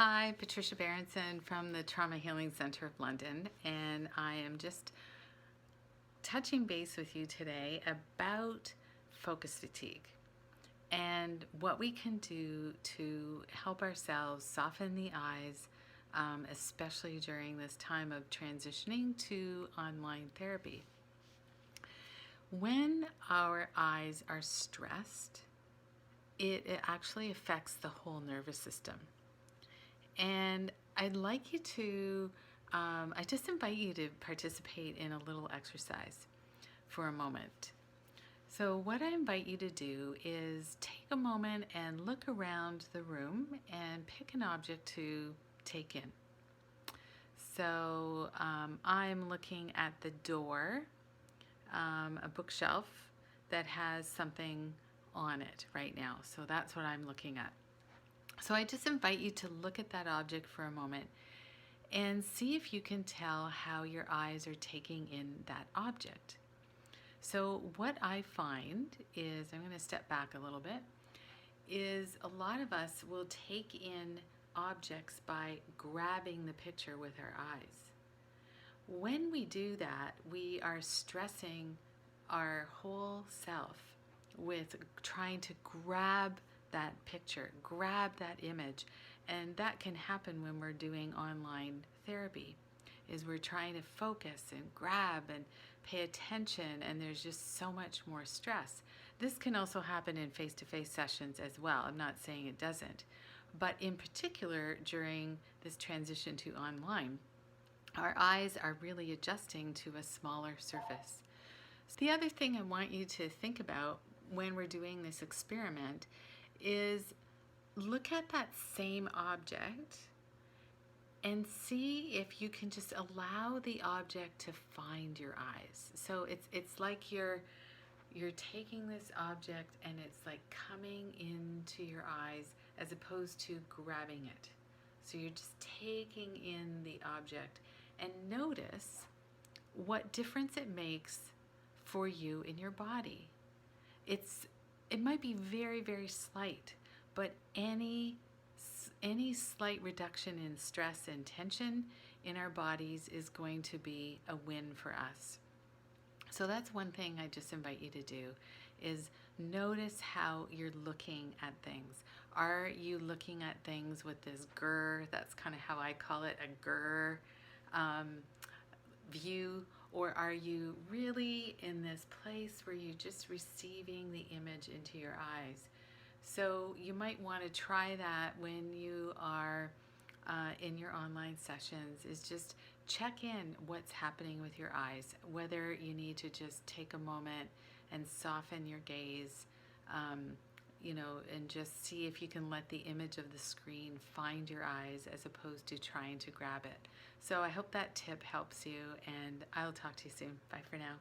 Hi, Patricia Berenson from the Trauma Healing Center of London, and I am just touching base with you today about focus fatigue and what we can do to help ourselves soften the eyes, especially during this time of transitioning to online therapy. When our eyes are stressed, it actually affects the whole nervous system. And I'd like you to, I just invite you to participate in a little exercise for a moment. So, what I invite you to do is take a moment and look around the room and pick an object to take in. So, I'm looking at the door, a bookshelf that has something on it right now. So, that's what I'm looking at. So I just invite you to look at that object for a moment and see if you can tell how your eyes are taking in that object. So what I find is, I'm going to step back a little bit, is a lot of us will take in objects by grabbing the picture with our eyes. When we do that, we are stressing our whole self with trying to grab that picture, grab that image. And that can happen when we're doing online therapy, is we're trying to focus and grab and pay attention, and there's just so much more stress. This can also happen in face-to-face sessions as well. I'm not saying it doesn't, but in particular during this transition to online, our eyes are really adjusting to a smaller surface. So the other thing I want you to think about when we're doing this experiment is look at that same object and see if you can just allow the object to find your eyes. So it's like you're taking this object and it's like coming into your eyes as opposed to grabbing it. So you're just taking in the object, and notice what difference it makes for you in your body. It might be very, very slight, but any slight reduction in stress and tension in our bodies is going to be a win for us. So that's one thing I just invite you to do, is notice how you're looking at things. Are you looking at things with this grr? That's kind of how I call it, a grr view. Or are you really in this place where you're just receiving the image into your eyes? So you might want to try that when you are in your online sessions, is just check in what's happening with your eyes, whether you need to just take a moment and soften your gaze, and just see if you can let the image of the screen find your eyes as opposed to trying to grab it. So I hope that tip helps you, and I'll talk to you soon. Bye for now.